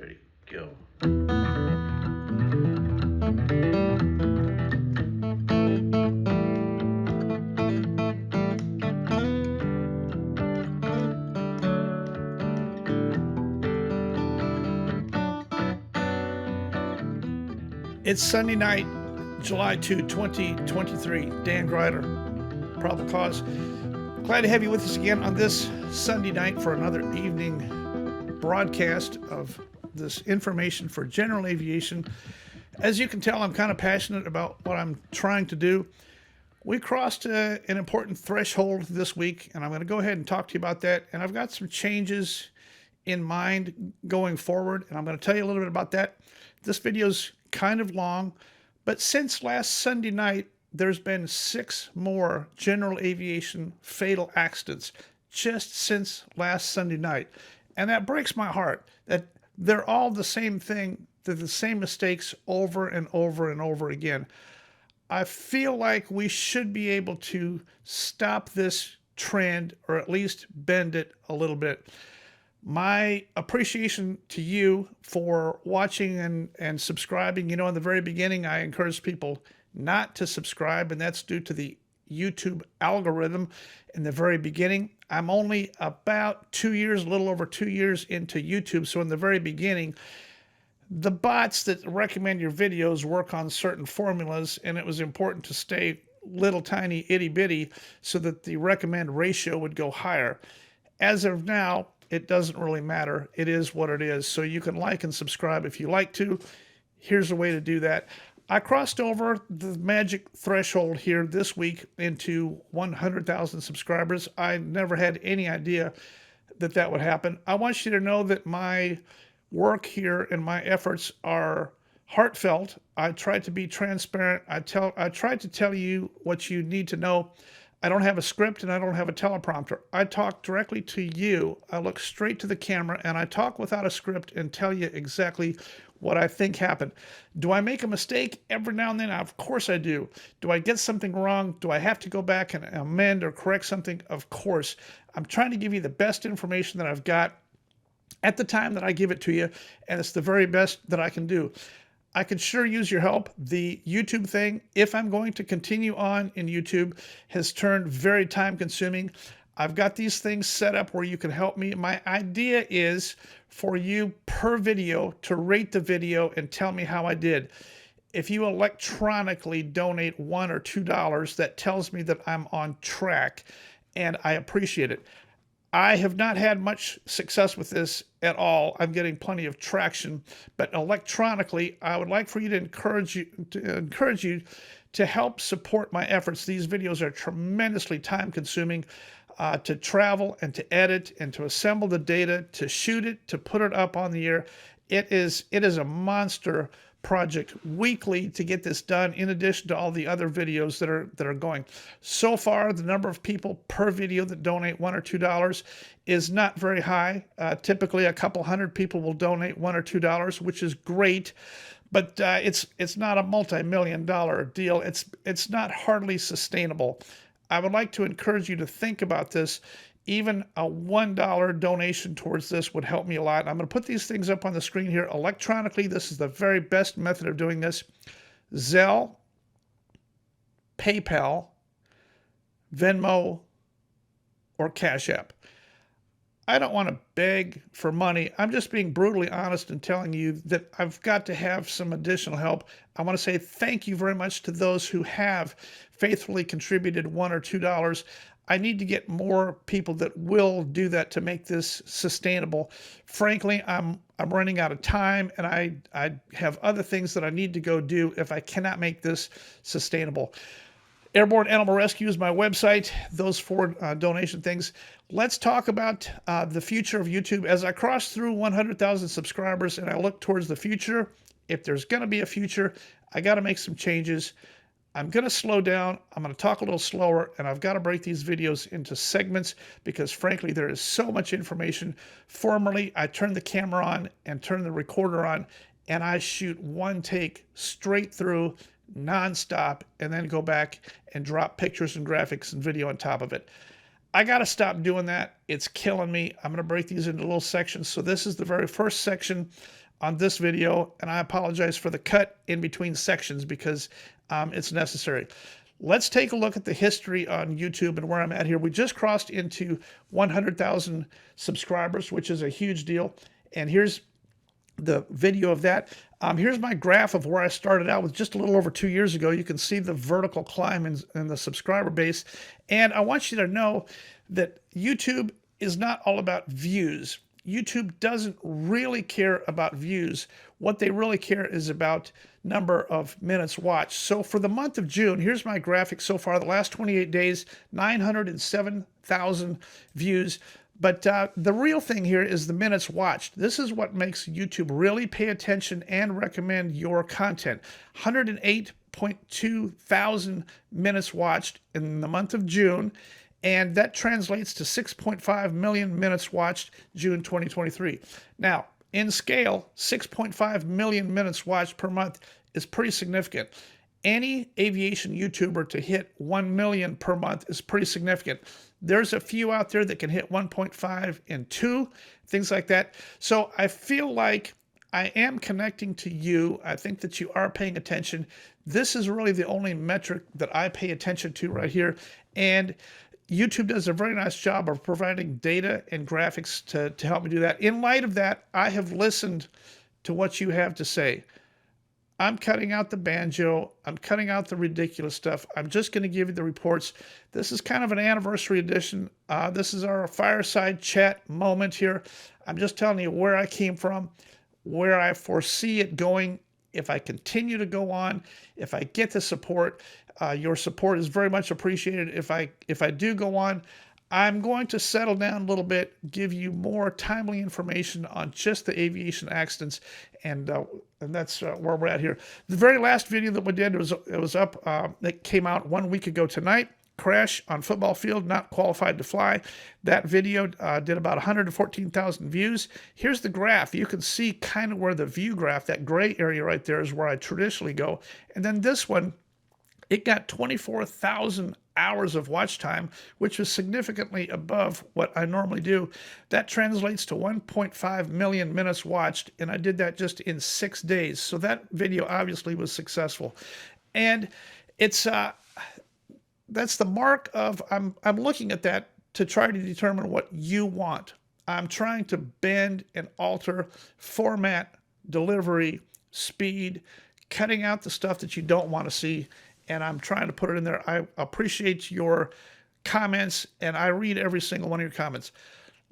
Ready, go. It's Sunday night, July 2, 2023. Dan Greider, Probable Cause. Glad to have you with us again on this Sunday night for another evening broadcast of this information for general aviation. As you can tell, I'm kind of passionate about what I'm trying to do. We crossed an important threshold this week, and I'm going to go ahead and talk to you about that. And I've got some changes in mind going forward, and I'm going to tell you a little bit about that. This video's kind of long, but since last Sunday night, there's been 6 more general aviation fatal accidents just since last Sunday night. And that breaks my heart that they're all the same thing, they're the same mistakes over and over and over again. I feel like we should be able to stop this trend or at least bend it a little bit. My appreciation to you for watching and subscribing. You know, in the very beginning, I encouraged people not to subscribe, and that's due to the YouTube algorithm. In the very beginning, I'm only about 2 years, a little over 2 years into YouTube. So in the very beginning, the bots that recommend your videos work on certain formulas, and it was important to stay little tiny itty bitty so that the recommend ratio would go higher. As of now, it doesn't really matter. It is what it is. So you can like and subscribe if you like to. Here's a way to do that. I crossed over the magic threshold here this week into 100,000 subscribers. I never had any idea that that would happen. I want you to know that my work here and my efforts are heartfelt. I try to be transparent. I try to tell you what you need to know. I don't have a script and I don't have a teleprompter. I talk directly to you. I look straight to the camera and I talk without a script and tell you exactly what I think happened. Do I make a mistake every now and then? Of course I do. Do I get something wrong? Do I have to go back and amend or correct something? Of course. I'm trying to give you the best information that I've got at the time that I give it to you, and it's the very best that I can do. I could sure use your help. The YouTube thing, if I'm going to continue on in YouTube, has turned very time consuming. I've got these things set up where you can help me. My idea is for you per video to rate the video and tell me how I did. If you electronically donate $1 or $2, that tells me that I'm on track, and I appreciate it. I have not had much success with this at all. I'm getting plenty of traction, but electronically, I would like for you to encourage you to help support my efforts. These videos are tremendously time consuming to travel and to edit and to assemble the data, to shoot it, to put it up on the air. It is a monster project weekly to get this done, in addition to all the other videos that are going. So far, the number of people per video that donate $1 or $2 is not very high. Typically, a couple hundred people will donate $1 or $2, which is great, but it's not a multi-million-dollar deal. It's not hardly sustainable. I would like to encourage you to think about this. Even a $1 donation towards this would help me a lot. I'm going to put these things up on the screen here electronically. This is the very best method of doing this. Zelle, PayPal, Venmo, or Cash App. I don't want to beg for money. I'm just being brutally honest and telling you that I've got to have some additional help. I want to say thank you very much to those who have faithfully contributed $1 or $2. I need to get more people that will do that to make this sustainable. Frankly, I'm running out of time, and I have other things that I need to go do if I cannot make this sustainable. Airborne Animal Rescue is my website. Those 4 donation things. Let's talk about the future of YouTube. As I cross through 100,000 subscribers and I look towards the future, if there's going to be a future, I got to make some changes. I'm going to slow down. I'm going to talk a little slower, and I've got to break these videos into segments because, frankly, there is so much information. Formerly, I turn the camera on and turn the recorder on, and I shoot one take straight through, nonstop, and then go back and drop pictures and graphics and video on top of it. I got to stop doing that. It's killing me. I'm going to break these into little sections. So this is the very first section on this video, and I apologize for the cut in between sections because it's necessary. Let's take a look at the history on YouTube and where I'm at here. We just crossed into 100,000 subscribers, which is a huge deal. And here's the video of that. Here's my graph of where I started out with just a little over 2 years ago. You can see the vertical climb in the subscriber base. And I want you to know that YouTube is not all about views. YouTube doesn't really care about views. What they really care is about number of minutes watched. So for the month of June, here's my graphic so far. The last 28 days, 907,000 views. But the real thing here is the minutes watched. This is what makes YouTube really pay attention and recommend your content. 108.2 thousand minutes watched in the month of June, and that translates to 6.5 million minutes watched June 2023. Now, in scale, 6.5 million minutes watched per month is pretty significant. Any aviation YouTuber to hit 1 million per month is pretty significant. There's a few out there that can hit 1.5 and 2, things like that. So I feel like I am connecting to you. I think that you are paying attention. This is really the only metric that I pay attention to right here. And YouTube does a very nice job of providing data and graphics to help me do that. In light of that, I have listened to what you have to say. I'm cutting out the banjo. I'm cutting out the ridiculous stuff. I'm just going to give you the reports. This is kind of an anniversary edition. This is our fireside chat moment here. I'm just telling you where I came from, where I foresee it going. If I continue to go on, if I get the support, your support is very much appreciated. If I do go on, I'm going to settle down a little bit, give you more timely information on just the aviation accidents, and that's where we're at here. The very last video that we did was up. It came out 1 week ago tonight. Crash on football field, not qualified to fly. That video did about 114,000 views. Here's the graph. You can see kind of where the view graph, that gray area right there, is where I traditionally go. And then this one, it got 24,000 hours of watch time, which is significantly above what I normally do. That translates to 1.5 million minutes watched, and I did that just in 6 days. So that video obviously was successful. And it's that's the mark of, I'm looking at that to try to determine what you want. I'm trying to bend and alter format, delivery, speed, cutting out the stuff that you don't want to see, and I'm trying to put it in there. I appreciate your comments, and I read every single one of your comments.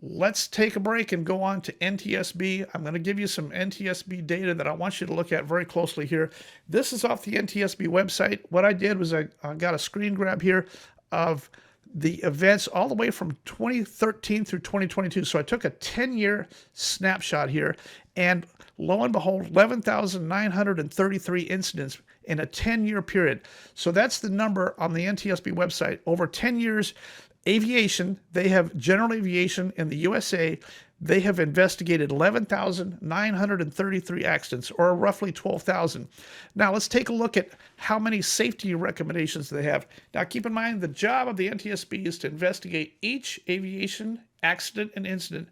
Let's take a break and go on to NTSB. I'm going to give you some NTSB data that I want you to look at very closely here. This is off the NTSB website. What I did was I got a screen grab here of the events all the way from 2013 through 2022. So I took a 10-year snapshot here, and lo and behold, 11,933 incidents in a 10-year period. So that's the number on the NTSB website. Over 10 years, aviation, they have general aviation in the USA, they have investigated 11,933 accidents, or roughly 12,000. Now let's take a look at how many safety recommendations they have. Now keep in mind, the job of the NTSB is to investigate each aviation accident and incident,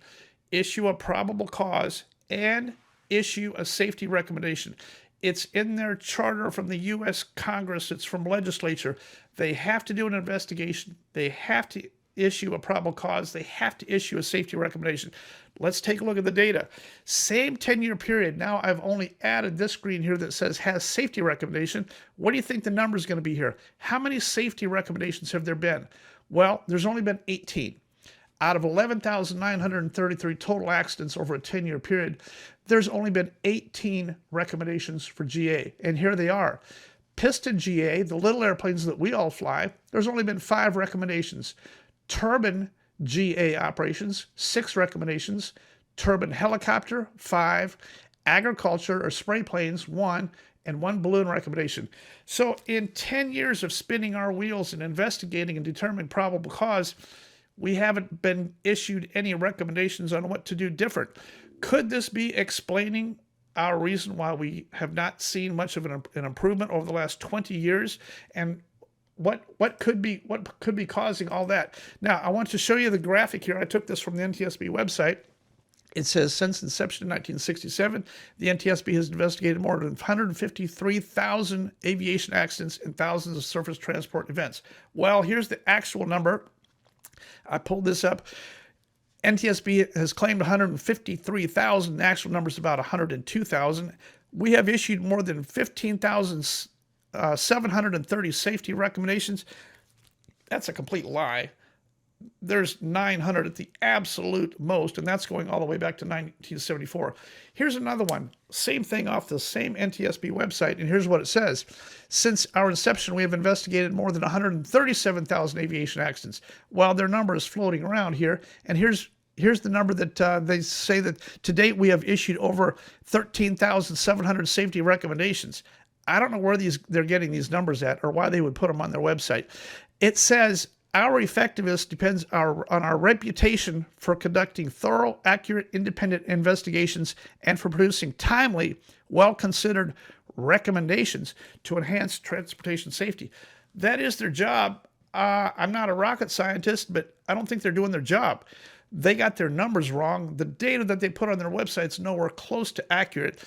issue a probable cause, and issue a safety recommendation. It's in their charter from the U.S. Congress. It's from legislature. They have to do an investigation. They have to issue a probable cause. They have to issue a safety recommendation. Let's take a look at the data. Same 10-year period. Now I've only added this screen here that says has safety recommendation. What do you think the number is going to be here? How many safety recommendations have there been? Well, there's only been 18. Out of 11,933 total accidents over a 10-year period, there's only been 18 recommendations for GA. And here they are. Piston GA, the little airplanes that we all fly, there's only been 5 recommendations. Turbine GA operations, 6 recommendations. Turbine helicopter, 5. Agriculture or spray planes, 1. And 1 balloon recommendation. So in 10 years of spinning our wheels and investigating and determining probable cause, we haven't been issued any recommendations on what to do different. Could this be explaining our reason why we have not seen much of an improvement over the last 20 years? And what could be causing all that? Now, I want to show you the graphic here. I took this from the NTSB website. It says, since inception in 1967, the NTSB has investigated more than 153,000 aviation accidents and thousands of surface transport events. Well, here's the actual number. I pulled this up. NTSB has claimed 153,000. The actual number is about 102,000. We have issued more than 15,730 safety recommendations. That's a complete lie. There's 900 at the absolute most, and that's going all the way back to 1974. Here's another one. Same thing off the same NTSB website, and here's what it says. Since our inception, we have investigated more than 137,000 aviation accidents. Well, their number is floating around here, and here's the number that they say that to date we have issued over 13,700 safety recommendations. I don't know where they're getting these numbers at or why they would put them on their website. It says our effectiveness depends on our reputation for conducting thorough, accurate, independent investigations and for producing timely, well-considered recommendations to enhance transportation safety. That is their job. I'm not a rocket scientist, but I don't think they're doing their job. They got their numbers wrong. The data that they put on their website is nowhere close to accurate.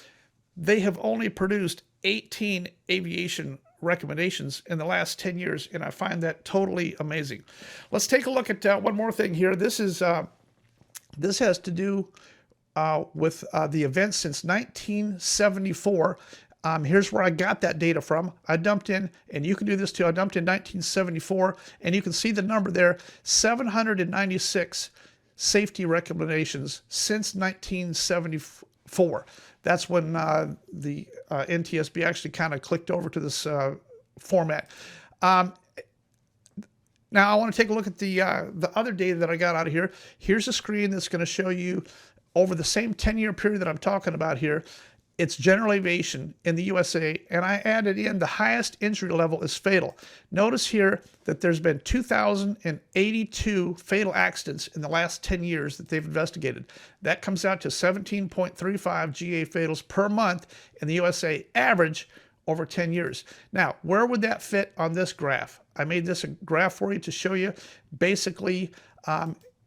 They have only produced 18 aviation recommendations in the last 10 years, and I find that totally amazing. Let's take a look at one more thing here. This has to do with the events since 1974. Here's where I got that data from. I dumped in, and you can do this too, I dumped in 1974, and you can see the number there, 796 safety recommendations since 1974. That's when the NTSB actually kind of clicked over to this format. Now I want to take a look at the other data that I got out of here. Here's a screen that's going to show you over the same 10-year period that I'm talking about here. It's general aviation in the USA, and I added in the highest injury level is fatal. Notice here that there's been 2,082 fatal accidents in the last 10 years that they've investigated. That comes out to 17.35 GA fatals per month in the USA average over 10 years. Now, where would that fit on this graph? I made this a graph for you to show you basically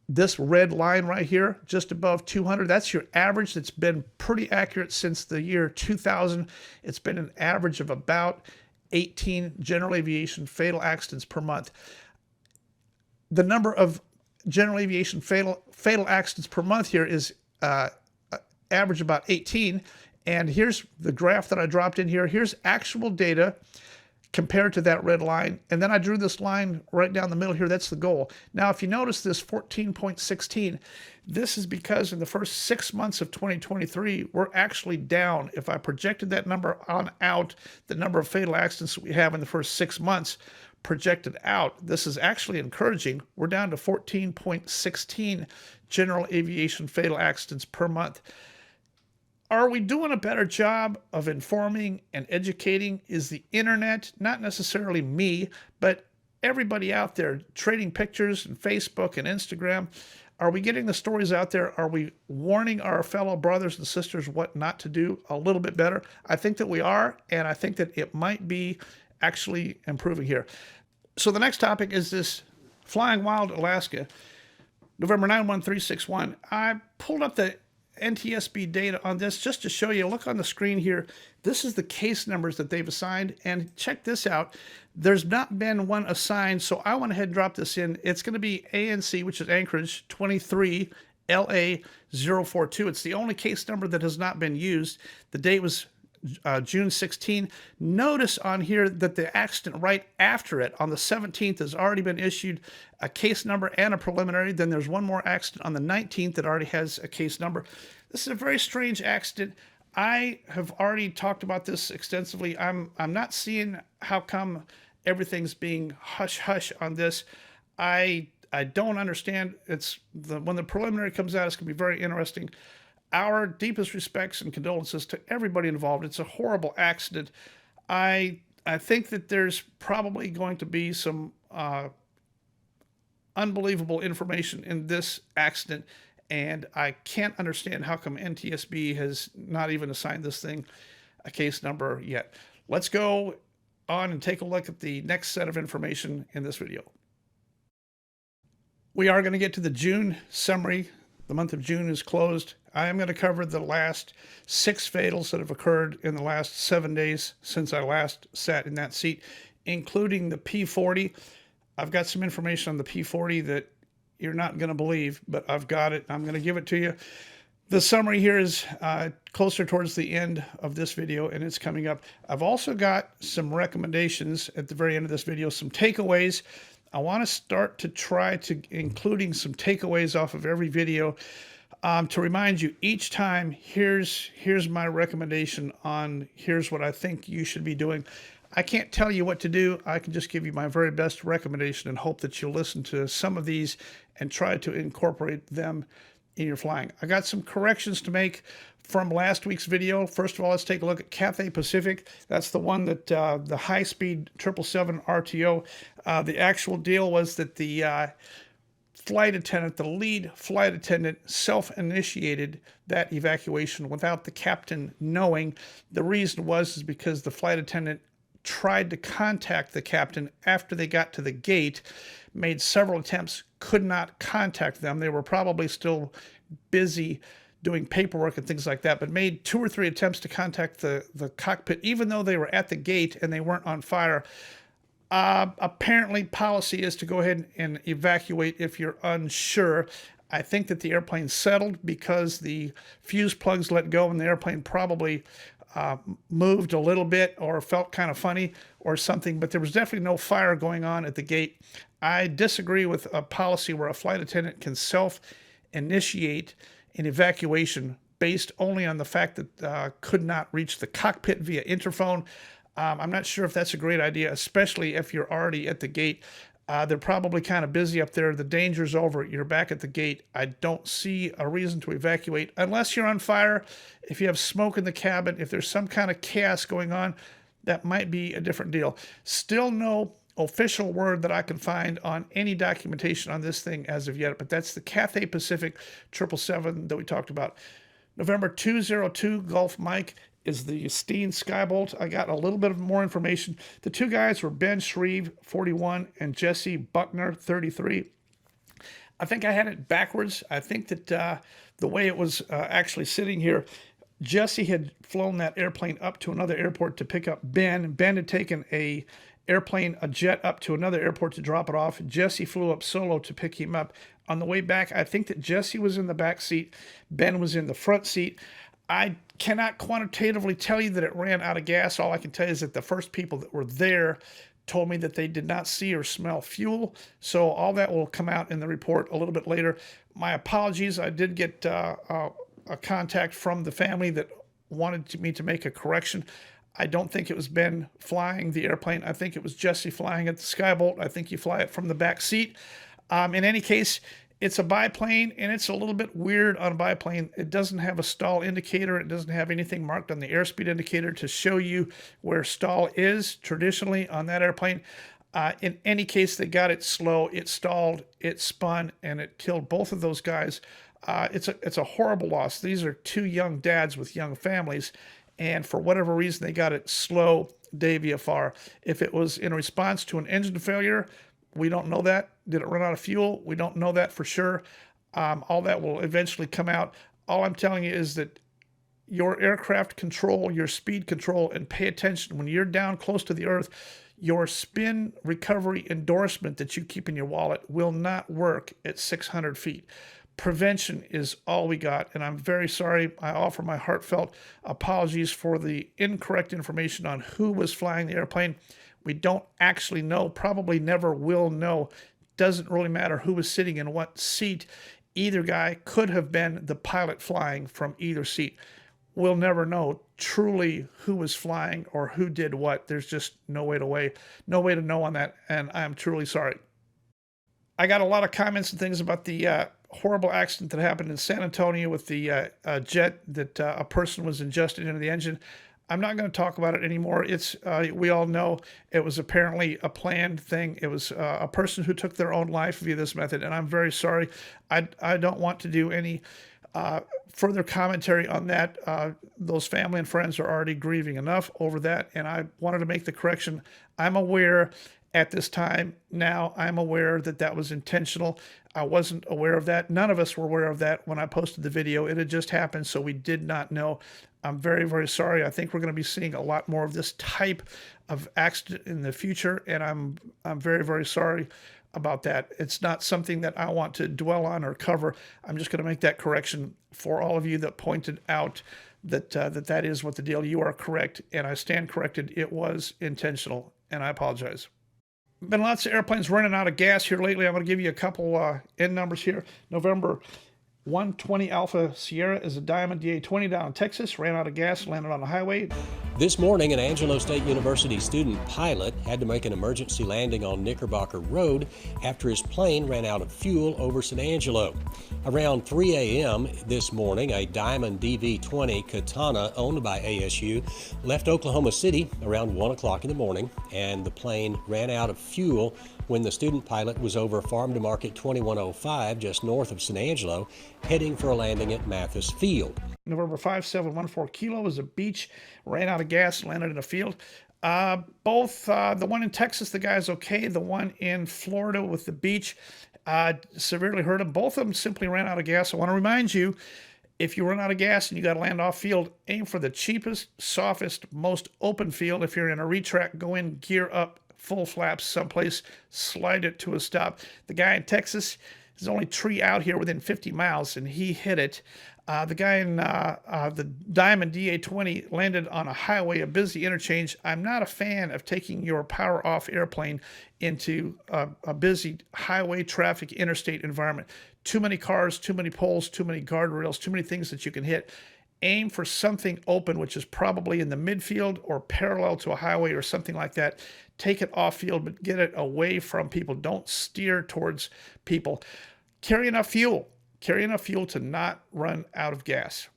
this red line right here, just above 200, that's your average. That's been pretty accurate since the year 2000. It's been an average of about 18 general aviation fatal accidents per month. The number of general aviation fatal accidents per month here is average about 18. And here's the graph that I dropped in here. Here's actual data compared to that red line. And then I drew this line right down the middle here. That's the goal. Now, if you notice this 14.16, this is because in the first 6 months of 2023, we're actually down. If I projected that number on out, the number of fatal accidents we have in the first 6 months projected out, this is actually encouraging. We're down to 14.16 general aviation fatal accidents per month. Are we doing a better job of informing and educating? Is the internet, not necessarily me, but everybody out there trading pictures and Facebook and Instagram, are we getting the stories out there? Are we warning our fellow brothers and sisters what not to do a little bit better? I think that we are, and I think that it might be actually improving here. So the next topic is this Flying Wild Alaska, November 91361. I pulled up the NTSB data on this just to show you. Look on the screen here. This is the case numbers that they've assigned, and check this out. There's not been one assigned, so I went ahead and dropped this in. It's going to be ANC, which is Anchorage 23LA042. It's the only case number that has not been used. The date was June 16. Notice on here that the accident right after it, on the 17th, has already been issued a case number and a preliminary. Then there's one more accident on the 19th that already has a case number. This is a very strange accident. I have already talked about this extensively. I'm not seeing how come everything's being hush-hush on this. I don't understand. When the preliminary comes out, it's going to be very interesting. Our deepest respects and condolences to everybody involved. It's a horrible accident. I think that there's probably going to be some unbelievable information in this accident, and I can't understand how come NTSB has not even assigned this thing a case number yet. Let's go on and take a look at the next set of information in this video. We are going to get to the June summary. The month of June is closed. I am going to cover the last 6 fatals that have occurred in the last 7 days since I last sat in that seat, including the P40. I've got some information on the P40 that you're not going to believe, but I've got it. I'm going to give it to you. The summary here is closer towards the end of this video, and it's coming up. I've also got some recommendations at the very end of this video, some takeaways. I want to start to try to including some takeaways off of every video to remind you each time, here's my recommendation on here's what I think you should be doing. I can't tell you what to do. I can just give you my very best recommendation and hope that you'll listen to some of these and try to incorporate them in your flying. I got some corrections to make from last week's video. First of all, let's take a look at Cathay Pacific. That's the one that the high-speed 777 RTO. The actual deal was that the flight attendant, the lead flight attendant, self-initiated that evacuation without the captain knowing. The reason was because the flight attendant tried to contact the captain after they got to the gate, made several attempts, could not contact them. They were probably still busy doing paperwork and things like that, but made 2 or 3 attempts to contact the cockpit, even though they were at the gate and they weren't on fire. Apparently, policy is to go ahead and evacuate if you're unsure. I think that the airplane settled because the fuse plugs let go and the airplane probably moved a little bit or felt kind of funny or something, but there was definitely no fire going on at the gate. I disagree with a policy where a flight attendant can self-initiate an evacuation based only on the fact that could not reach the cockpit via interphone. I'm not sure if that's a great idea, especially if you're already at the gate. They're probably kind of busy up there. The danger's over. You're back at the gate. I don't see a reason to evacuate unless you're on fire. If you have smoke in the cabin, if there's some kind of chaos going on, that might be a different deal. Still no official word that I can find on any documentation on this thing as of yet, but that's the Cathay Pacific 777 that we talked about. November 202 Gulf Mike is the Steen Skybolt. I got a little bit of more information. The 2 guys were Ben Shreve, 41, and Jesse Buckner, 33. I think I had it backwards. I think that the way it was actually sitting here, Jesse had flown that airplane up to another airport to pick up Ben. Ben had taken a jet up to another airport to drop it off. Jesse flew up solo to pick him up. On the way back, I think that Jesse was in the back seat. Ben was in the front seat. I cannot quantitatively tell you that it ran out of gas. All I can tell you is that the first people that were there told me that they did not see or smell fuel. So all that will come out in the report a little bit later. My apologies. I did get a contact from the family that wanted me to make a correction. I don't think it was Ben flying the airplane. I think it was Jesse flying at the Skybolt. I think you fly it from the back seat. In any case, it's a biplane, and it's a little bit weird on a biplane. It doesn't have a stall indicator. It doesn't have anything marked on the airspeed indicator to show you where stall is traditionally on that airplane. In any case, they got it slow. It stalled, it spun, and it killed both of those guys. It's a horrible loss. These are 2 young dads with young families, and for whatever reason, they got it slow day VFR. If it was in response to an engine failure, we don't know that. Did it run out of fuel? We don't know that for sure. All that will eventually come out. All I'm telling you is that your aircraft control, your speed control, and pay attention when you're down close to the earth. Your spin recovery endorsement that you keep in your wallet will not work at 600 feet. Prevention is all we got, and I'm very sorry. I offer my heartfelt apologies for the incorrect information on who was flying the airplane. We don't actually know, probably never will know. Doesn't really matter who was sitting in what seat. Either guy could have been the pilot flying from either seat. We'll never know truly who was flying or who did what. There's just no way to know on that, and I'm truly sorry. I got a lot of comments and things about the horrible accident that happened in San Antonio with the jet that a person was ingested into the engine. I'm not going to talk about it anymore. It's we all know it was apparently a planned thing. It was a person who took their own life via this method, and I'm very sorry. I don't want to do any further commentary on that. Those family and friends are already grieving enough over that, and I wanted to make the correction. I'm aware at this time now, I'm aware that that was intentional. I wasn't aware of that. None of us were aware of that when I posted the video. It had just happened, so we did not know. I'm very, very sorry. I think we're going to be seeing a lot more of this type of accident in the future, and I'm very, very sorry about that. It's not something that I want to dwell on or cover. I'm just going to make that correction for all of you that pointed out that that is what the deal. You are correct, and I stand corrected. It was intentional, and I apologize. Been lots of airplanes running out of gas here lately. I'm going to give you a couple end numbers here. November 120 Alpha Sierra is a Diamond DA-20 down in Texas. Ran out of gas, landed on the highway. This morning, an Angelo State University student pilot had to make an emergency landing on Knickerbocker Road after his plane ran out of fuel over San Angelo. Around 3 a.m. this morning, a Diamond DV-20 Katana owned by ASU left Oklahoma City around 1 o'clock in the morning, and the plane ran out of fuel when the student pilot was over Farm to Market 2105 just north of San Angelo, heading for a landing at Mathis Field. November 5714 Kilo was a beach, ran out of gas, landed in a field. Both the one in Texas, the guy's okay. The one in Florida with the beach severely hurt him. Both of them simply ran out of gas. I want to remind you, if you run out of gas and you got to land off field, aim for the cheapest, softest, most open field. If you're in a retract, go in, gear up, full flaps someplace, slide it to a stop. The guy in Texas, there's only tree out here within 50 miles, and he hit it. The guy in the Diamond DA-20 landed on a highway, a busy interchange. I'm not a fan of taking your power off airplane into a busy highway traffic interstate environment. Too many cars, too many poles, too many guardrails, too many things that you can hit. Aim for something open, which is probably in the midfield or parallel to a highway or something like that. Take it off field, but get it away from people. Don't steer towards people. Carry enough fuel. Carry enough fuel to not run out of gas.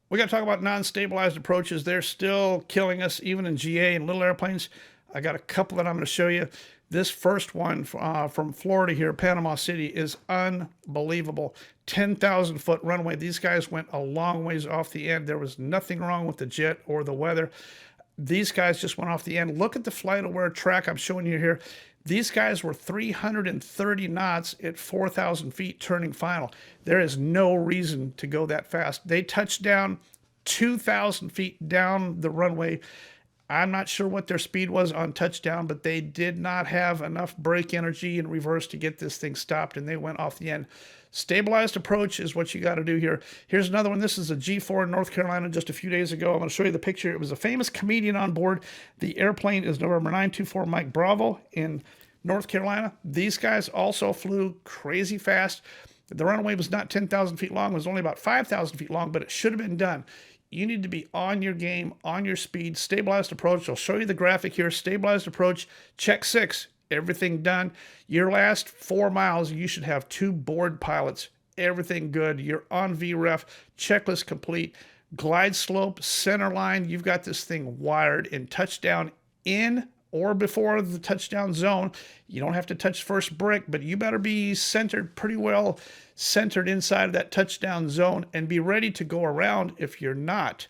We got to talk about non-stabilized approaches. They're still killing us, even in GA and little airplanes. I got a couple that I'm going to show you. This first one from Florida here, Panama City, is unbelievable. 10,000 foot runway. These guys went a long ways off the end. There was nothing wrong with the jet or the weather. These guys just went off the end. Look at the flight aware track I'm showing you here. These guys were 330 knots at 4,000 feet turning final. There is no reason to go that fast. They touched down 2,000 feet down the runway. I'm not sure what their speed was on touchdown, but they did not have enough brake energy in reverse to get this thing stopped, and they went off the end. Stabilized approach is what you got to do here. Here's another one. This is a G4 in North Carolina just a few days ago. I'm going to show you the picture. It was a famous comedian on board. The airplane is November 924 Mike Bravo in North Carolina. These guys also flew crazy fast. The runway was not 10,000 feet long. It was only about 5,000 feet long, but it should have been done. You need to be on your game, on your speed. Stabilized approach. I'll show you the graphic here. Stabilized approach, check 6. Everything done. Your last 4 miles, you should have 2 board pilots. Everything good. You're on VREF. Checklist complete. Glide slope, center line. You've got this thing wired in touchdown in or before the touchdown zone. You don't have to touch first brick, but you better be centered, pretty well centered inside of that touchdown zone, and be ready to go around. If you're not,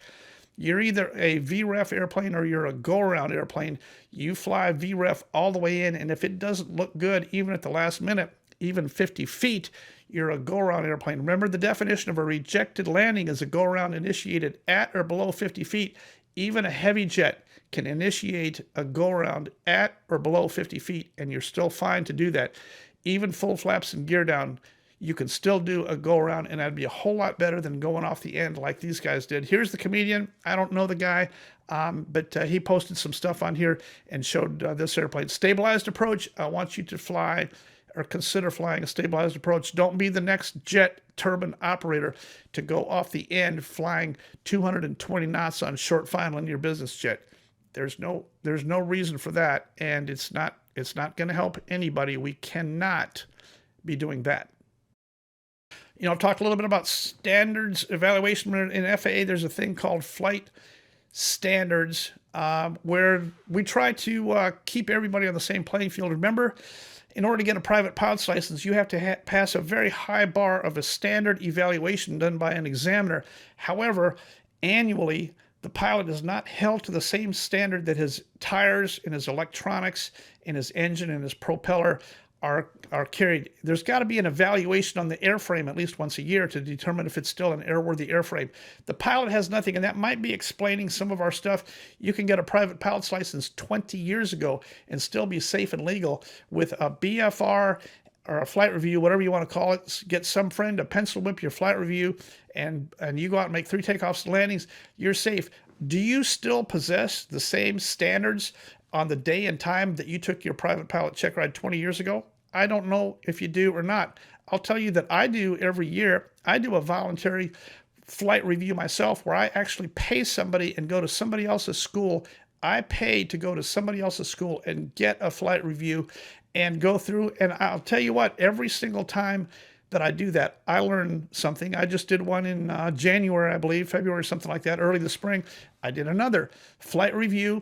you're either a VREF airplane or you're a go-around airplane. You fly VREF all the way in, and if it doesn't look good, even at the last minute, even 50 feet, you're a go-around airplane. Remember, the definition of a rejected landing is a go-around initiated at or below 50 feet. Even a heavy jet can initiate a go-around at or below 50 feet, and you're still fine to do that. Even full flaps and gear down, you can still do a go-around, and that'd be a whole lot better than going off the end like these guys did. Here's the comedian. I don't know the guy, but he posted some stuff on here and showed this airplane. Stabilized approach, I want you to fly or consider flying a stabilized approach. Don't be the next jet turbine operator to go off the end flying 220 knots on short final in your business jet. There's no reason for that, and it's not going to help anybody. We cannot be doing that. You know, I've talked a little bit about standards evaluation in FAA. There's a thing called flight standards where we try to keep everybody on the same playing field. Remember, in order to get a private pilot's license, you have to pass a very high bar of a standard evaluation done by an examiner. However, annually, the pilot is not held to the same standard that his tires and his electronics and his engine and his propeller are carried. There's got to be an evaluation on the airframe at least once a year to determine if it's still an airworthy airframe. The pilot has nothing, and that might be explaining some of our stuff. You can get a private pilot's license 20 years ago and still be safe and legal with a BFR or a flight review, whatever you want to call it. Get some friend to pencil whip your flight review, and you go out and make 3 takeoffs and landings. You're safe. Do you still possess the same standards on the day and time that you took your private pilot check ride 20 years ago? I don't know if you do or not. I'll tell you that I do every year. I do a voluntary flight review myself where I actually pay somebody and go to somebody else's school. I pay to go to somebody else's school and get a flight review and go through. And I'll tell you what, every single time that I do that, I learn something. I just did one in January, I believe, February, something like that, early this spring. I did another flight review.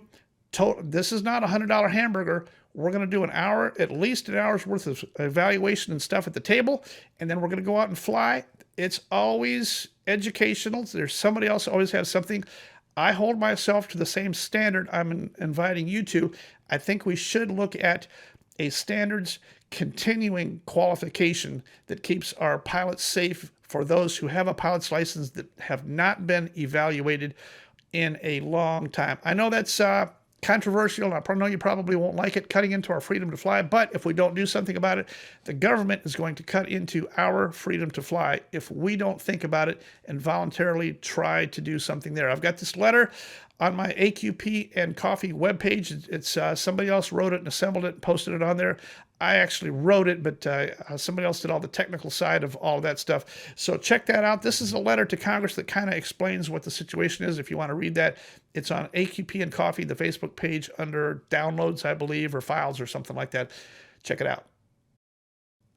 This is not a $100 hamburger. We're going to do an hour, at least an hour's worth of evaluation and stuff at the table, and then we're going to go out and fly. It's always educational. There's somebody else always has something. I hold myself to the same standard I'm inviting you to. I think we should look at a standards continuing qualification that keeps our pilots safe for those who have a pilot's license that have not been evaluated in a long time. I know that's controversial, and I know you probably won't like it, cutting into our freedom to fly, but if we don't do something about it, the government is going to cut into our freedom to fly if we don't think about it and voluntarily try to do something there. I've got this letter on my AQP and Coffee webpage. It's somebody else wrote it and assembled it and posted it on there. I actually wrote it, but somebody else did all the technical side of all of that stuff. So check that out. This is a letter to Congress that kind of explains what the situation is. If you want to read that, it's on AQP and Coffee, the Facebook page, under downloads, I believe, or files or something like that. Check it out.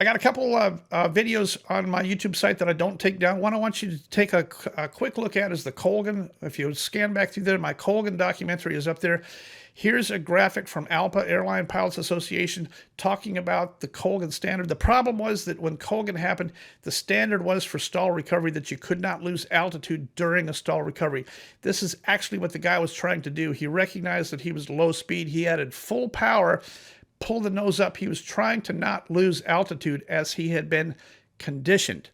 I got a couple of videos on my YouTube site that I don't take down. One I want you to take a quick look at is the Colgan. If you scan back through there, my Colgan documentary is up there. Here's a graphic from ALPA, Airline Pilots Association, talking about the Colgan standard. The problem was that when Colgan happened, the standard was for stall recovery that you could not lose altitude during a stall recovery. This is actually what the guy was trying to do. He recognized that he was low speed. He added full power, pulled the nose up. He was trying to not lose altitude as he had been conditioned.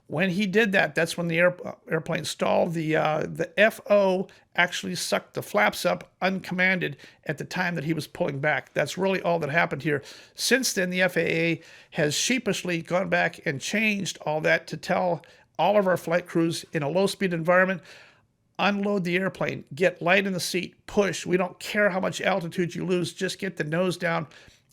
When he did that, that's when the airplane stalled. The FO actually sucked the flaps up uncommanded at the time that he was pulling back. That's really all that happened here. Since then, the FAA has sheepishly gone back and changed all that to tell all of our flight crews in a low-speed environment, unload the airplane, get light in the seat, push. We don't care how much altitude you lose, just get the nose down.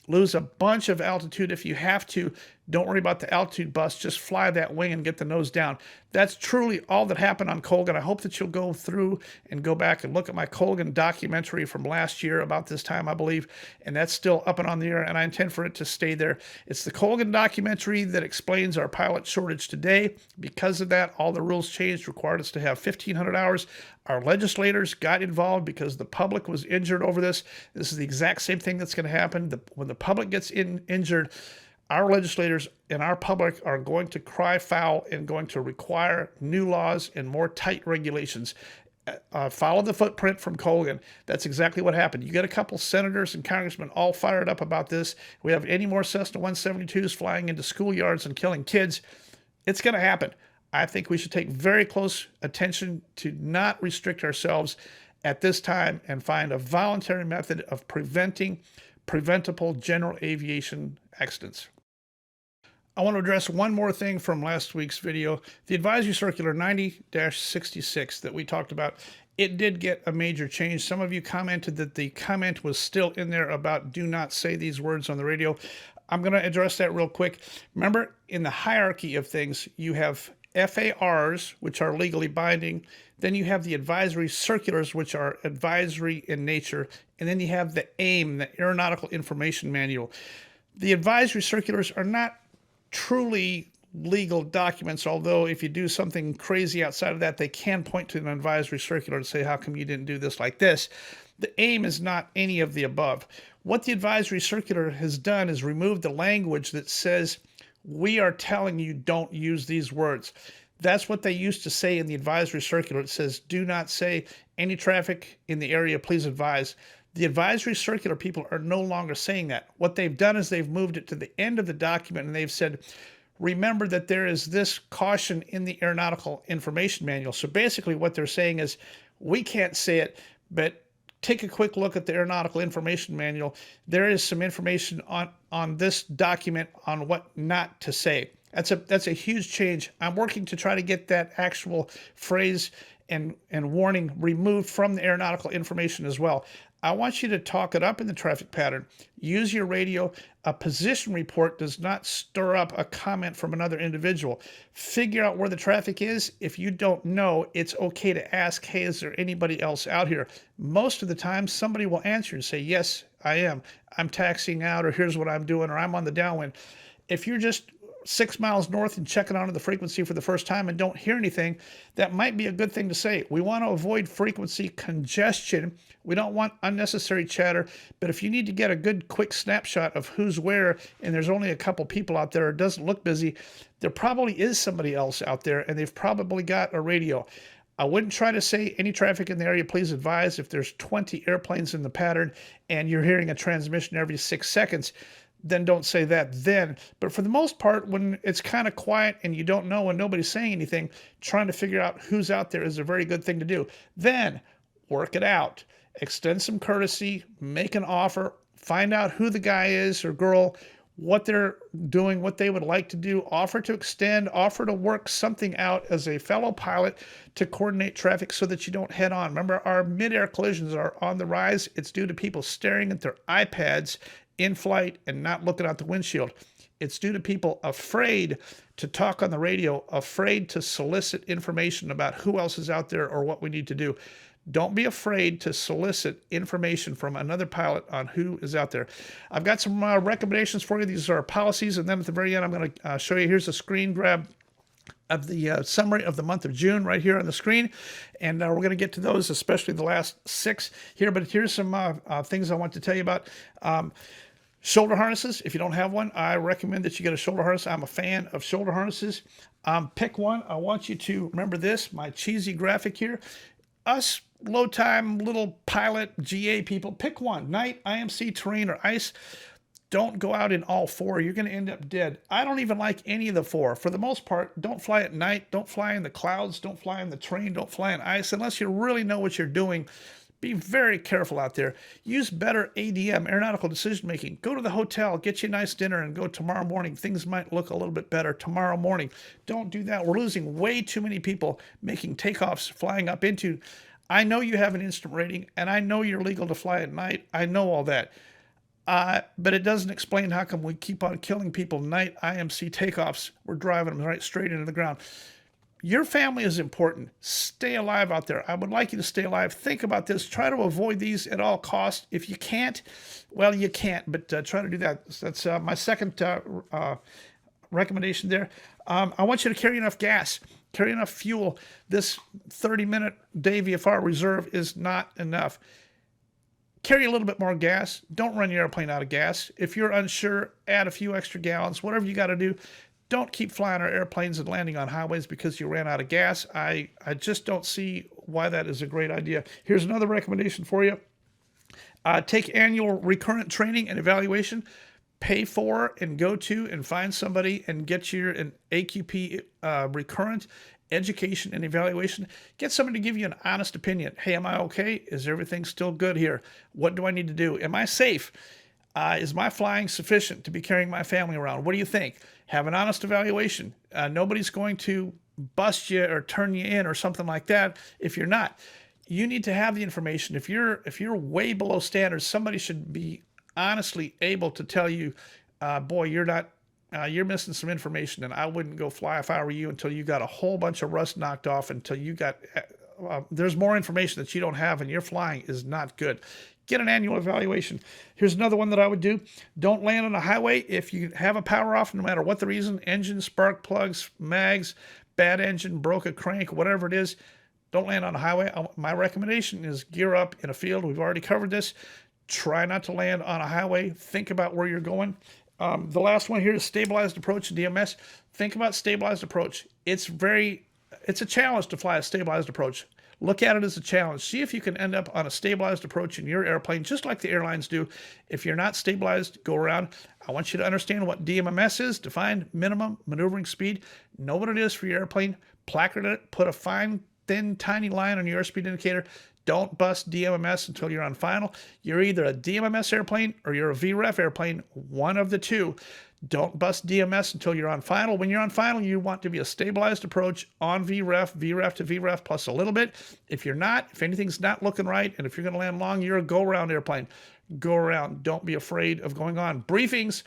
Lose a bunch of altitude if you have to. Don't worry about the altitude bust. Just fly that wing and get the nose down. That's truly all that happened on Colgan. I hope that you'll go through and go back and look at my Colgan documentary from last year about this time, I believe, and that's still up and on the air, and I intend for it to stay there. It's the Colgan documentary that explains our pilot shortage today. Because of that, all the rules changed, required us to have 1,500 hours. Our legislators got involved because the public was injured over this. This is the exact same thing that's going to happen. When the public gets injured, our legislators and our public are going to cry foul and going to require new laws and more tight regulations. Follow the footprint from Colgan. That's exactly what happened. You get a couple senators and congressmen all fired up about this. We have any more Cessna 172s flying into schoolyards and killing kids. It's going to happen. I think we should take very close attention to not restrict ourselves at this time and find a voluntary method of preventing preventable general aviation accidents. I want to address one more thing from last week's video. The Advisory Circular 90-66 that we talked about, it did get a major change. Some of you commented that the comment was still in there about do not say these words on the radio. I'm going to address that real quick. Remember, in the hierarchy of things, you have FARs, which are legally binding. Then you have the advisory circulars, which are advisory in nature. And then you have the AIM, the Aeronautical Information Manual. The advisory circulars are not truly legal documents, although if you do something crazy outside of that, they can point to an advisory circular and say, how come you didn't do this like this? The aim is not any of the above. What the advisory circular has done is remove the language that says, we are telling you don't use these words. That's what they used to say in the advisory circular. It says, do not say any traffic in the area, please advise. The advisory circular people are no longer saying that. What they've done is they've moved it to the end of the document and they've said, remember that there is this caution in the Aeronautical Information Manual. So basically what they're saying is, we can't say it, but take a quick look at the Aeronautical Information Manual. There is some information on this document on what not to say. That's a huge change. I'm working to try to get that actual phrase and warning removed from the aeronautical information as well. I want you to talk it up in the traffic pattern. Use your radio. A position report does not stir up a comment from another individual. Figure out where the traffic is. If you don't know, it's okay to ask, hey, is there anybody else out here? Most of the time, somebody will answer and say, yes, I am. I'm taxiing out, or here's what I'm doing, or I'm on the downwind. If you're just 6 miles north and checking onto the frequency for the first time and don't hear anything, that might be a good thing to say. We want to avoid frequency congestion. We don't want unnecessary chatter, but if you need to get a good quick snapshot of who's where and there's only a couple people out there, it doesn't look busy, there probably is somebody else out there and they've probably got a radio. I wouldn't try to say any traffic in the area, please advise. If there's 20 airplanes in the pattern and you're hearing a transmission every 6 seconds, then don't say that then. But for the most part, when it's kind of quiet and you don't know and nobody's saying anything, trying to figure out who's out there is a very good thing to do. Then work it out. Extend some courtesy, make an offer, find out who the guy is or girl, what they're doing, what they would like to do, offer to extend, offer to work something out as a fellow pilot to coordinate traffic so that you don't head on. Remember, our mid-air collisions are on the rise. It's due to people staring at their iPads in flight and not looking out the windshield. It's due to people afraid to talk on the radio, afraid to solicit information about who else is out there or what we need to do. Don't be afraid to solicit information from another pilot on who is out there. I've got some recommendations for you. These are our policies, and then at the very end, I'm going to show you. Here's a screen grab of the summary of the month of June right here on the screen, and we're going to get to those, especially the last 6 here. But here's some things I want to tell you about. Shoulder harnesses. If you don't have one, I recommend that you get a shoulder harness. I'm a fan of shoulder harnesses. Pick one. I want you to remember this, my cheesy graphic here. Us low-time little pilot GA people, pick one. Night, IMC, terrain, or ice. Don't go out in all 4. You're going to end up dead. I don't even like any of the 4. For the most part, don't fly at night. Don't fly in the clouds. Don't fly in the terrain. Don't fly in ice unless you really know what you're doing. Be very careful out there. Use better ADM, aeronautical decision making. Go to the hotel, get you a nice dinner, and go tomorrow morning. Things might look a little bit better tomorrow morning. Don't do that. We're losing way too many people making takeoffs, flying up into. I know you have an instrument rating, and I know you're legal to fly at night. I know all that. But it doesn't explain how come we keep on killing people night IMC takeoffs. We're driving them right straight into the ground. Your family is important. Stay alive out there. I would like you to stay alive. Think about this. Try to avoid these at all costs. If you can't, well, you can't, but try to do that. That's my second recommendation there. I want you to carry enough gas, carry enough fuel. This 30-minute day VFR reserve is not enough. Carry a little bit more gas. Don't run your airplane out of gas. If you're unsure, add a few extra gallons, whatever you got to do. Don't keep flying our airplanes and landing on highways because you ran out of gas. I just don't see why that is a great idea. Here's another recommendation for you. Take annual recurrent training and evaluation. Pay for and go to and find somebody and get an AQP recurrent education and evaluation. Get somebody to give you an honest opinion. Hey, am I okay? Is everything still good here? What do I need to do? Am I safe? Is my flying sufficient to be carrying my family around? What do you think? Have an honest evaluation. Nobody's going to bust you or turn you in or something like that if you're not. You need to have the information. If you're way below standards, somebody should be honestly able to tell you, boy, you're missing some information, and I wouldn't go fly if I were you until you got a whole bunch of rust knocked off, until you got there's more information that you don't have, and your flying is not good. Get an annual evaluation. Here's another one that I would do. Don't land on a highway if you have a power off, no matter what the reason, engine, spark plugs, mags, bad engine, broke a crank, whatever it is. Don't land on a highway. My recommendation is gear up in a field. We've already covered this. Try not to land on a highway. Think about where you're going. The last one here is stabilized approach and DMS. Think about stabilized approach. It's a challenge to fly a stabilized approach. Look at it as a challenge. See if you can end up on a stabilized approach in your airplane, just like the airlines do. If you're not stabilized, go around. I want you to understand what DMMS is, defined minimum maneuvering speed. Know what it is for your airplane. Placard it. Put a fine, thin, tiny line on your airspeed indicator. Don't bust DMMS until you're on final. You're either a DMMS airplane or you're a VREF airplane, one of the two. Don't bust DMS until you're on final. When you're on final, you want to be a stabilized approach on VREF, VREF to VREF plus a little bit. If you're not, if anything's not looking right, and if you're going to land long, you're a go-around airplane. Go around. Don't be afraid of going on. Briefings.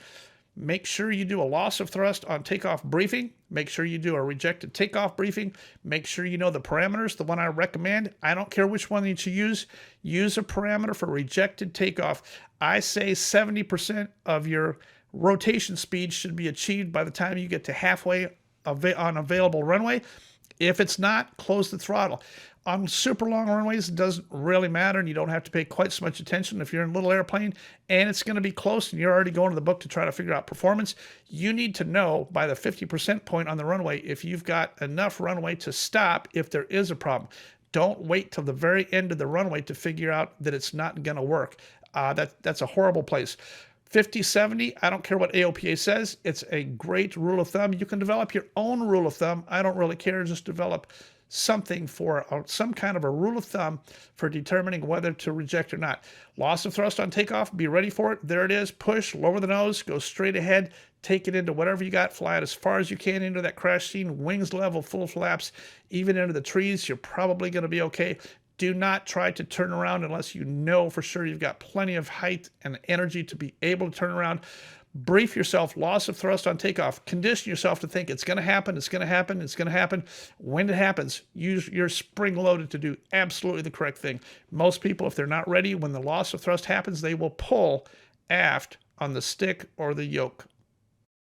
Make sure you do a loss of thrust on takeoff briefing. Make sure you do a rejected takeoff briefing. Make sure you know the parameters. The one I recommend, I don't care which one that you use a parameter for rejected takeoff. I say 70% of your rotation speed should be achieved by the time you get to halfway on available runway. If it's not, close the throttle. On super long runways, it doesn't really matter, and you don't have to pay quite so much attention. If you're in a little airplane and it's going to be close and you're already going to the book to try to figure out performance, you need to know by the 50% point on the runway if you've got enough runway to stop if there is a problem. Don't wait till the very end of the runway to figure out that it's not going to work. That's a horrible place. 50-70, I don't care what AOPA says. It's a great rule of thumb. You can develop your own rule of thumb. I don't really care. Just develop something for some kind of a rule of thumb for determining whether to reject or not. Loss of thrust on takeoff, be ready for it. There it is. Push, lower the nose, go straight ahead, take it into whatever you got, fly it as far as you can into that crash scene, wings level, full flaps, even into the trees. You're probably going to be okay. Do not try to turn around unless you know for sure you've got plenty of height and energy to be able to turn around. Brief yourself, loss of thrust on takeoff. Condition yourself to think it's going to happen, it's going to happen, it's going to happen. When it happens, use your spring loaded to do absolutely the correct thing. Most people, if they're not ready, when the loss of thrust happens, they will pull aft on the stick or the yoke.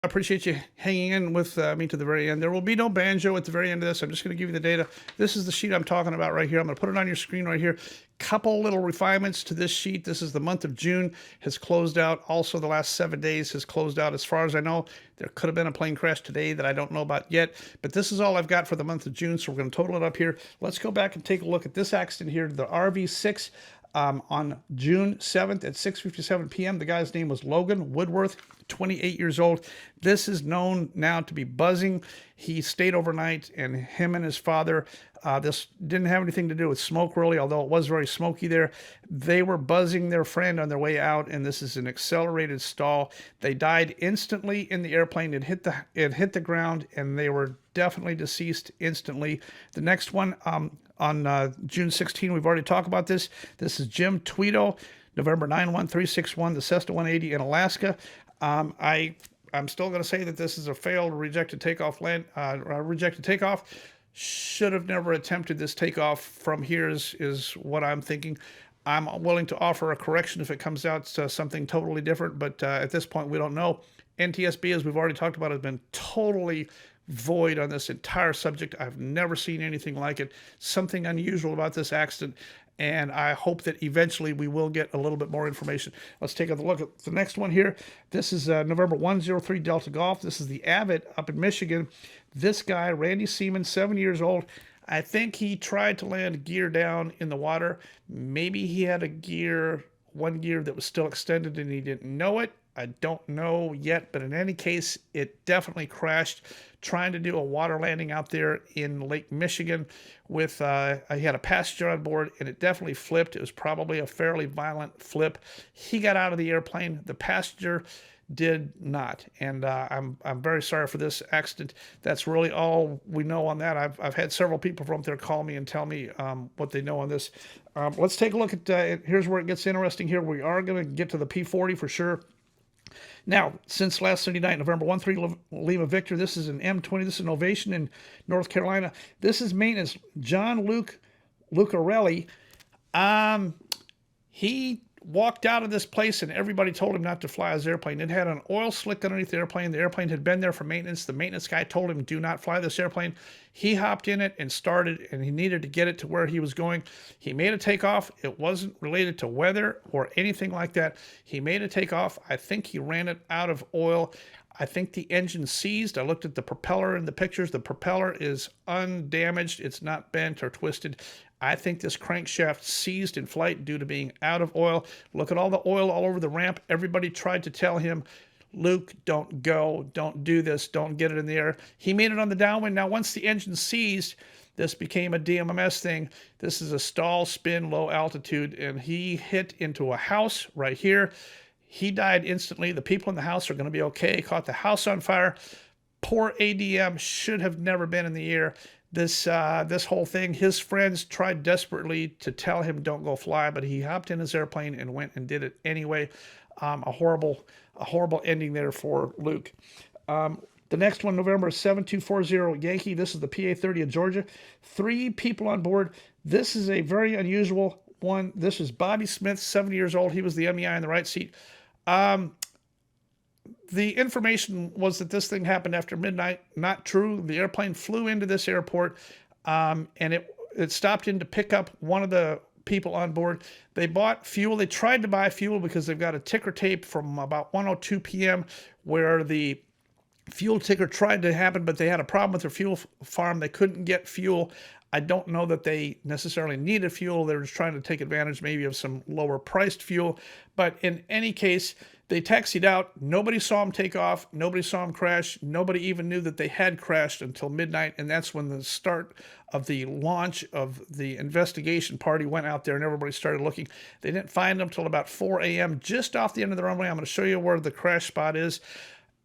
I appreciate you hanging in with me to the very end. There will be no banjo at the very end of this. I'm just going to give you the data. This is the sheet I'm talking about right here. I'm going to put it on your screen right here. Couple little refinements to this sheet. This is the month of June, has closed out. Also, the last 7 days has closed out. As far as I know, there could have been a plane crash today that I don't know about yet. But this is all I've got for the month of June, so we're going to total it up here. Let's go back and take a look at this accident here, the RV6. On June 7th at 6:57 p.m. The guy's name was Logan Woodworth, 28 years old. This is known now to be buzzing. He stayed overnight, and him and his father, this didn't have anything to do with smoke really, although it was very smoky there. They were buzzing their friend on their way out, and this is an accelerated stall. They died instantly in the airplane. It hit the ground, and they were definitely deceased instantly. The next one, on June 16, we've already talked about this. This is Jim Tweedo, November 91361, the Cessna 180 in Alaska. I'm still going to say that this is a failed rejected takeoff Should have never attempted this takeoff from here is what I'm thinking. I'm willing to offer a correction if it comes out to something totally different, but at this point we don't know. NTSB, as we've already talked about, has been totally void on this entire subject. I've never seen anything like it. Something unusual about this accident, and I hope that eventually we will get a little bit more information. Let's take a look at the next one here. This is November 103 Delta Golf. This is the Abbott up in Michigan. This guy, Randy Seaman, 7 years old. I think he tried to land gear down in the water. Maybe he had one gear that was still extended and he didn't know it. I don't know yet, but in any case, it definitely crashed trying to do a water landing out there in Lake Michigan with, he had a passenger on board, and it definitely flipped. It was probably a fairly violent flip. He got out of the airplane. The passenger did not, and I'm very sorry for this accident. That's really all we know on that. I've had several people from there call me and tell me what they know on this. Let's take a look at, here's where it gets interesting here. We are going to get to the P40 for sure. Now, since last Sunday night, November 13 Lima Victor, this is an M20. This is an Ovation in North Carolina. This is maintenance. John Lucarelli. He walked out of this place and everybody told him not to fly his airplane. It had an oil slick underneath the airplane. The airplane had been there for maintenance. The maintenance guy told him, do not fly this airplane. He hopped in it and started, and he needed to get it to where he was going. He made a takeoff. It wasn't related to weather or anything like that. He made a takeoff. I think he ran it out of oil. I think the engine seized. I looked at the propeller in the pictures. The propeller is undamaged. It's not bent or twisted. I think this crankshaft seized in flight due to being out of oil. Look at all the oil all over the ramp. Everybody tried to tell him, Luke, don't go, don't do this, don't get it in the air. He made it on the downwind. Now, once the engine seized, this became a DMMS thing. This is a stall, spin, low altitude, and he hit into a house right here. He died instantly. The people in the house are going to be okay. Caught the house on fire. Poor ADM should have never been in the air. This whole thing, his friends tried desperately to tell him don't go fly, but he hopped in his airplane and went and did it anyway. A horrible ending there for Luke. The next one, November 7240 Yankee. This is the PA-30 of Georgia. 3 people on board. This is a very unusual one. This is Bobby Smith, 70 years old. He was the MEI in the right seat. The information was that this thing happened after midnight. Not true. The airplane flew into this airport, and it stopped in to pick up one of the people on board. They bought fuel. They tried to buy fuel because they've got a ticker tape from about 1:02 p.m. where the fuel ticker tried to happen, but they had a problem with their fuel farm. They couldn't get fuel. I don't know that they necessarily needed fuel. They were just trying to take advantage maybe of some lower priced fuel. But in any case, they taxied out. Nobody saw them take off. Nobody saw them crash. Nobody even knew that they had crashed until midnight. And that's when the start of the launch of the investigation party went out there and everybody started looking. They didn't find them until about 4 a.m. just off the end of the runway. I'm going to show you where the crash spot is.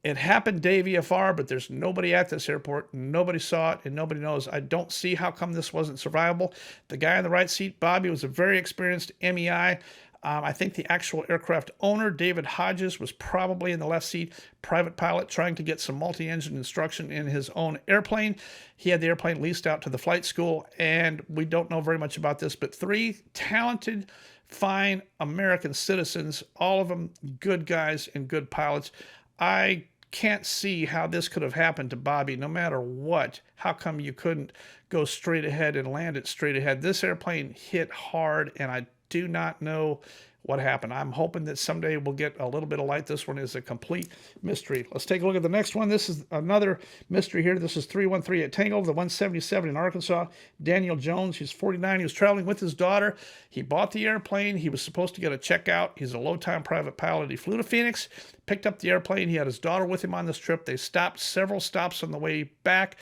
It happened day VFR, but there's nobody at this airport. Nobody saw it, and nobody knows. I don't see how come this wasn't survivable. The guy in the right seat, Bobby, was a very experienced MEI. I think the actual aircraft owner, David Hodges, was probably in the left seat, private pilot trying to get some multi-engine instruction in his own airplane. He had the airplane leased out to the flight school, and we don't know very much about this, but 3 talented, fine American citizens, all of them good guys and good pilots. I can't see how this could have happened to Bobby, no matter what. How come you couldn't go straight ahead and land it straight ahead? This airplane hit hard, and I do not know what happened. I'm hoping that someday we'll get a little bit of light. This one is a complete mystery. Let's take a look at the next one. This is another mystery here. This is 3138 Tango, the 177 in Arkansas. Daniel Jones, he's 49. He was traveling with his daughter. He bought the airplane. He was supposed to get a checkout. He's a low-time private pilot. He flew to Phoenix, picked up the airplane. He had his daughter with him on this trip. They stopped several stops on the way back.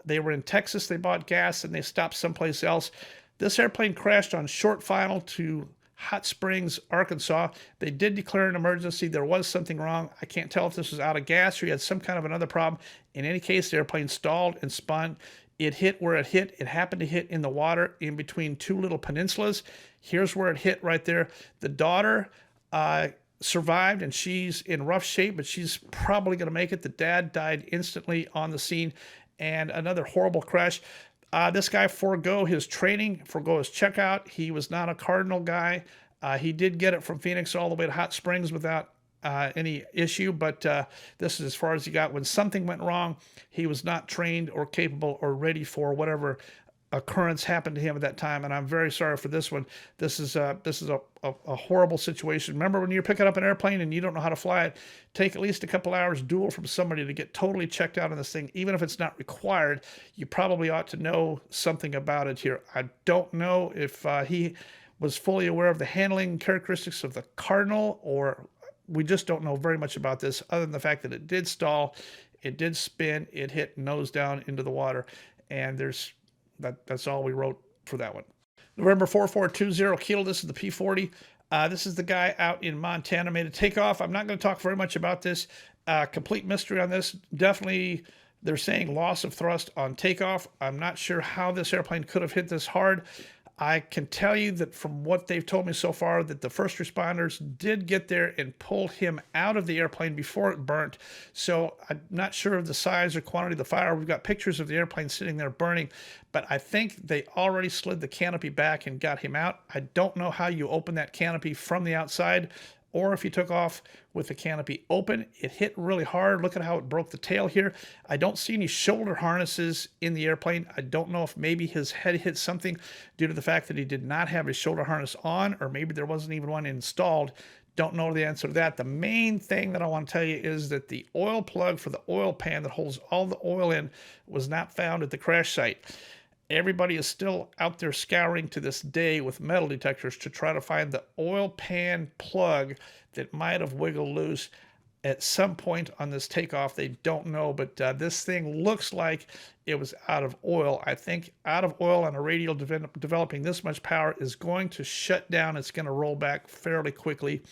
They were in Texas. They bought gas, and they stopped someplace else. This airplane crashed on short final to Hot Springs, Arkansas. They did declare an emergency. There was something wrong. I can't tell if this was out of gas or he had some kind of another problem. In any case, the airplane stalled and spun. It hit where it hit. It happened to hit in the water in between 2 little peninsulas. Here's where it hit right there. The daughter survived, and she's in rough shape, but she's probably going to make it. The dad died instantly on the scene, and another horrible crash. This guy forego his training, forego his checkout. He was not a Cardinal guy. He did get it from Phoenix all the way to Hot Springs without any issue, but this is as far as he got. When something went wrong, he was not trained or capable or ready for whatever occurrence happened to him at that time, and I'm very sorry for this one. This is a horrible situation. Remember, when you're picking up an airplane and you don't know how to fly it, take at least a couple hours dual from somebody to get totally checked out on this thing. Even if it's not required, you probably ought to know something about it here. I don't know if he was fully aware of the handling characteristics of the Cardinal, or we just don't know very much about this other than the fact that it did stall, it did spin, it hit nose down into the water, and that's all we wrote for that one. November 4420 Kilo, this is the P40. This is the guy out in Montana, made a takeoff. I'm not going to talk very much about this. Complete mystery on this. Definitely, they're saying loss of thrust on takeoff. I'm not sure how this airplane could have hit this hard. I can tell you that from what they've told me so far, that the first responders did get there and pulled him out of the airplane before it burnt. So I'm not sure of the size or quantity of the fire. We've got pictures of the airplane sitting there burning, but I think they already slid the canopy back and got him out. I don't know how you open that canopy from the outside, or if he took off with the canopy open. It hit really hard. Look at how it broke the tail here. I don't see any shoulder harnesses in the airplane. I don't know if maybe his head hit something due to the fact that he did not have his shoulder harness on, or maybe there wasn't even one installed. Don't know the answer to that. The main thing that I want to tell you is that the oil plug for the oil pan that holds all the oil in was not found at the crash site. Everybody is still out there scouring to this day with metal detectors to try to find the oil pan plug that might have wiggled loose at some point on this takeoff. They don't know, but this thing looks like it was out of oil. I think out of oil on a radial developing this much power is going to shut down. It's going to roll back fairly quickly,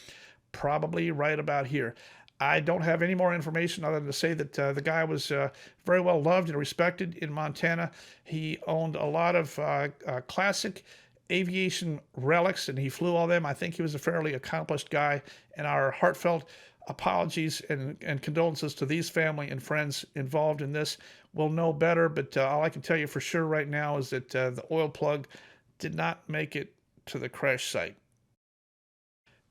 probably right about here. I don't have any more information other than to say that the guy was very well loved and respected in Montana. He owned a lot of classic aviation relics, and he flew all them. I think he was a fairly accomplished guy, and our heartfelt apologies and condolences to these family and friends involved in this. We'll know better, but all I can tell you for sure right now is that the oil plug did not make it to the crash site.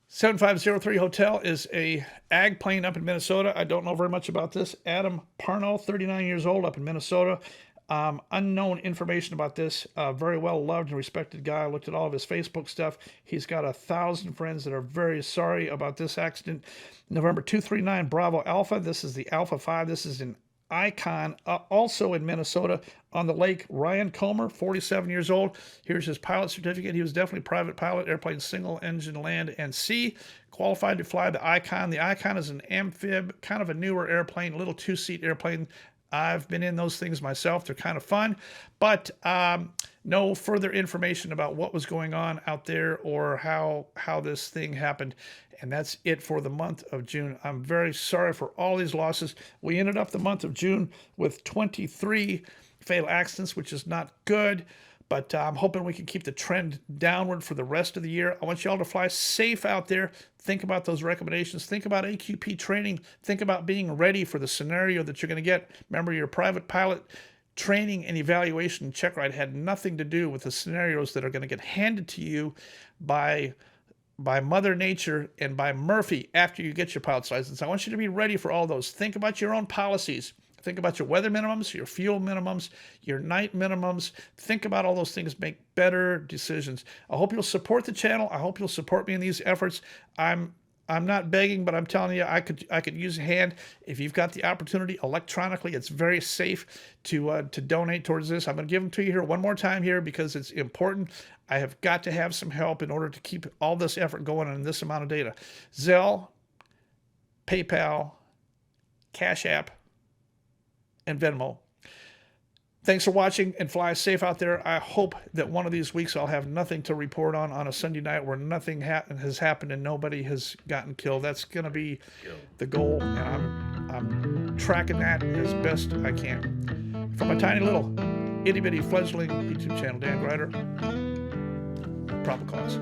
7503 Hotel is a ag plane up in Minnesota. I don't know very much about this. Adam Parno, 39 years old, up in Minnesota. Unknown information about this. Very well loved and respected guy. I looked at all of his Facebook stuff. He's got 1,000 friends that are very sorry about this accident. November 239 Bravo Alpha. This is the Alpha 5. This is in Icon, also in Minnesota, on the lake. Ryan Comer, 47 years old. Here's his pilot certificate. He was definitely a private pilot, airplane single engine land and sea, qualified to fly the Icon. The Icon is an amphib, kind of a newer airplane, little two-seat airplane. I've been in those things myself. They're kind of fun, but no further information about what was going on out there or how this thing happened. And that's it for the month of June. I'm very sorry for all these losses. We ended up the month of June with 23 fatal accidents, which is not good, but I'm hoping we can keep the trend downward for the rest of the year. I want you all to fly safe out there. Think about those recommendations. Think about AQP training. Think about being ready for the scenario that you're going to get. Remember, your private pilot training and evaluation check ride had nothing to do with the scenarios that are going to get handed to you by Mother Nature and by Murphy after you get your pilot's license. I want you to be ready for all those. Think about your own policies. Think about your weather minimums, your fuel minimums, your night minimums. Think about all those things. Make better decisions. I hope you'll support the channel. I hope you'll support me in these efforts. I'm not begging, but I'm telling you, I could use a hand. If you've got the opportunity electronically, it's very safe to donate towards this. I'm going to give them to you here one more time here because it's important. I have got to have some help in order to keep all this effort going on this amount of data. Zelle, PayPal, Cash App, and Venmo. Thanks for watching, and fly safe out there. I hope that one of these weeks I'll have nothing to report on a Sunday night where nothing has happened and nobody has gotten killed. That's going to be the goal, and I'm tracking that as best I can. From my tiny little itty-bitty fledgling YouTube channel, Dan Grider, Probable Cause.